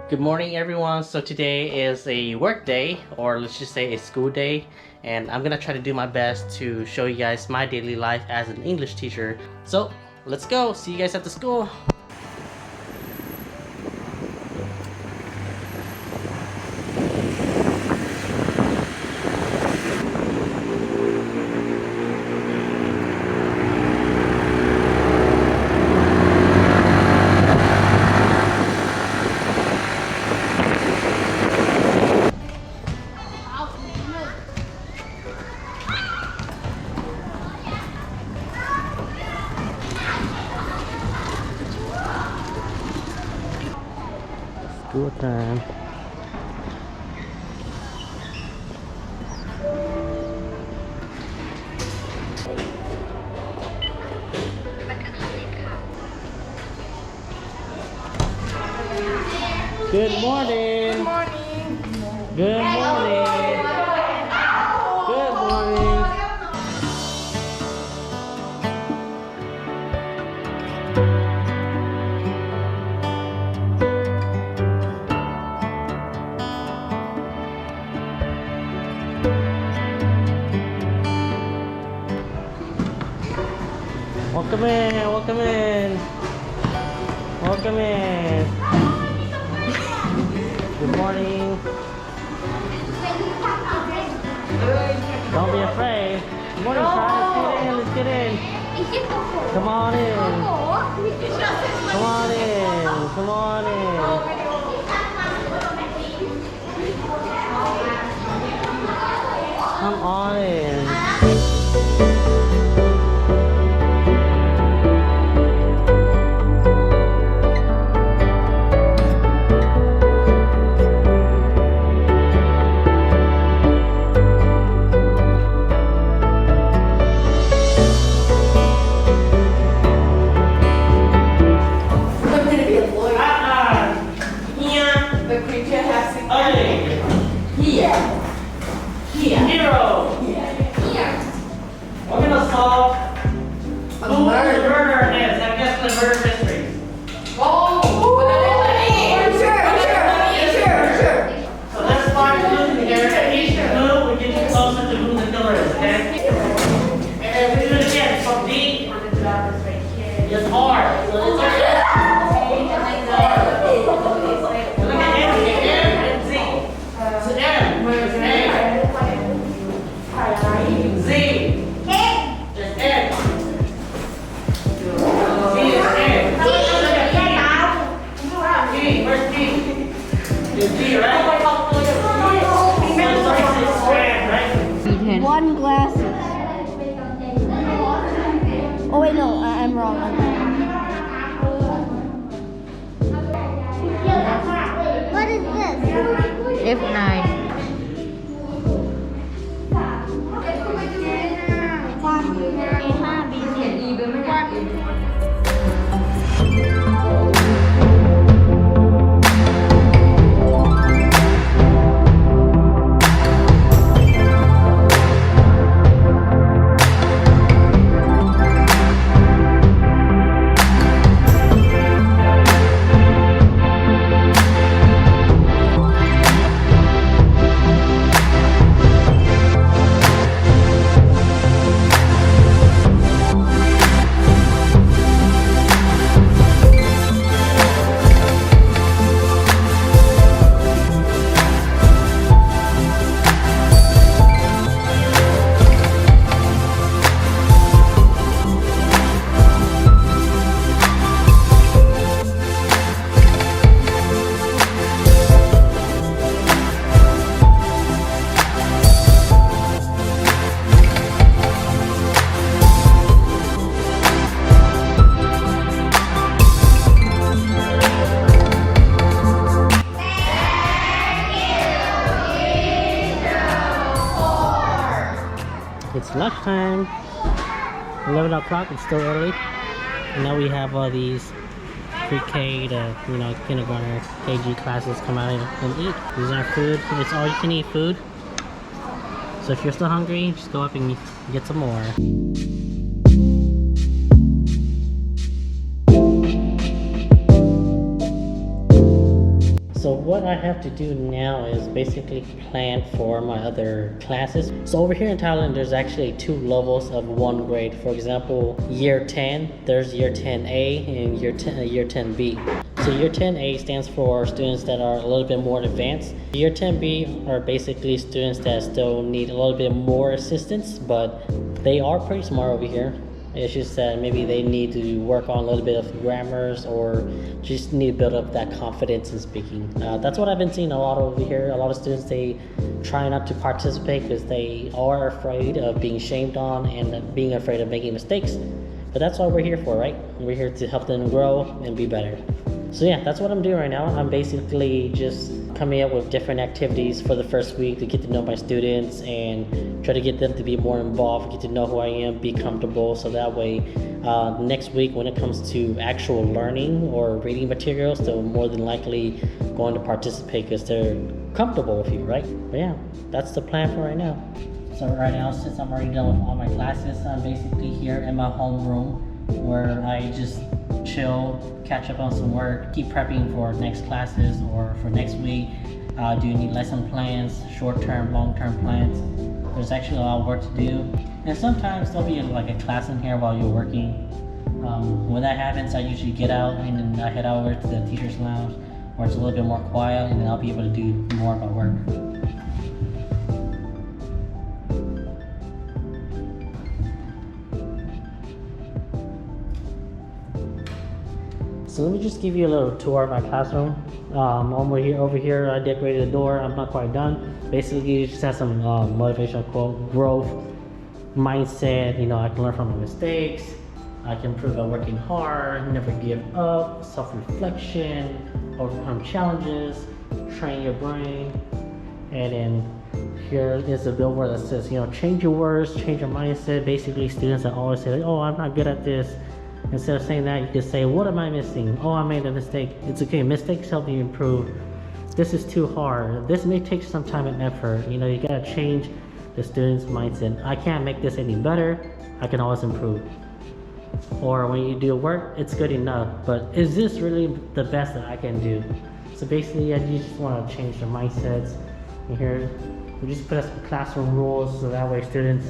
Good morning everyone. So today is a work day, or let's just say a school day, and I'm gonna try to do my best to show you guys my daily life as an English teacher. So let's go, see you guys at the school. School time. Good morning. Good morning. Good morning. Good morning. Welcome in, welcome in. Welcome in. Good morning. Don't be afraid. Good morning, Pride. Let's get in. Let's get in. Come on in. Come on in. Come on in. Come on in. One glasses. Oh wait, no, I'm wrong. What is this? F9. It's lunchtime. 11 o'clock. It's still early. And now we have all these pre-K to, kindergarten, KG classes come out and eat. These are food. It's all you can eat food. So if you're still hungry, just go up and get some more. So what I have to do now is basically plan for my other classes. So over here in Thailand, there's actually 2 levels of 1 grade. For example, year 10, there's year 10A and year 10B. So year 10A stands for students that are a little bit more advanced. Year 10B are basically students that still need a little bit more assistance, but they are pretty smart over here. It's just that maybe they need to work on a little bit of grammars or just need to build up that confidence in speaking. That's what I've been seeing a lot over here. A lot of students, they try not to participate because they are afraid of being shamed on and being afraid of making mistakes. But that's what we're here for, right? We're here to help them grow and be better. So yeah, that's what I'm doing right now. I'm basically just coming up with different activities for the first week to get to know my students and try to get them to be more involved, get to know who I am, be comfortable, so that way next week when it comes to actual learning or reading materials, they're more than likely going to participate because they're comfortable with you, right? But yeah, that's the plan for right now. So right now, since I'm already done with all my classes, I'm basically here in my homeroom where I just chill, catch up on some work, keep prepping for next classes or for next week. Do you need lesson plans, short-term, long-term plans? There's actually a lot of work to do. And sometimes there'll be like a class in here while you're working. When that happens, I usually get out and then I head over to the teacher's lounge where it's a little bit more quiet, and then I'll be able to do more of my work. So let me just give you a little tour of my classroom. Over here, I decorated the door. I'm not quite done. Basically, it just has some motivational quote, growth, mindset. You know, I can learn from my mistakes. I can improve by working hard, never give up, self-reflection, overcome challenges, train your brain. And then here is a billboard that says, you know, change your words, change your mindset. Basically, students that always say, oh, I'm not good at this. Instead of saying that, you can say, what am I missing? Oh, I made a mistake. It's okay, mistakes help you improve. This is too hard. This may take some time and effort. You know, you gotta change the student's mindset. I can't make this any better. I can always improve. Or when you do work, it's good enough, but is this really the best that I can do? So basically, you just wanna change their mindsets. And here, we just put up some classroom rules so that way students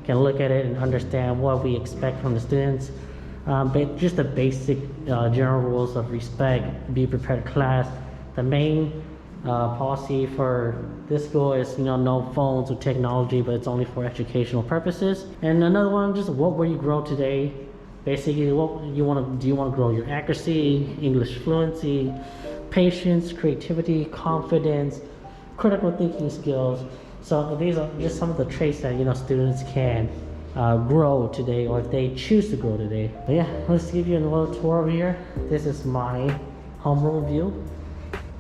can look at it and understand what we expect from the students. But just the basic general rules of respect, be prepared to class. The main policy for this school is, you know, no phones or technology, but it's only for educational purposes. And another one, just what will you grow today? Basically, what do you want to grow? Your accuracy, English fluency, patience, creativity, confidence, critical thinking skills. So these are just some of the traits that, you know, students can grow today, or if they choose to grow today. But yeah, let's give you a little tour over here. This is my homeroom view.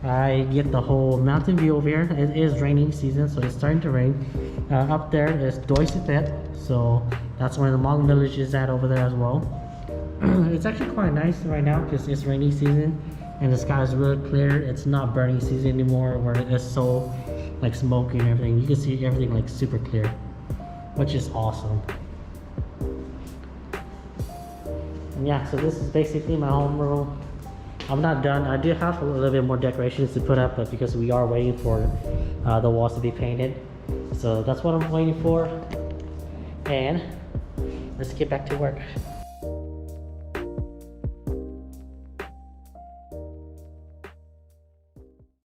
I get the whole mountain view over here. It is raining season, so it's starting to rain. Up there is Doi Sitet, so that's where the Hmong village is at over there as well. It's actually quite nice right now because it's rainy season and the sky is really clear. It's not burning season anymore where it's so like smoky and everything. You can see everything like super clear, which is awesome. Yeah, so this is basically my homeroom. I'm not done. I do have a little bit more decorations to put up, but because we are waiting for the walls to be painted, so that's what I'm waiting for. And let's get back to work.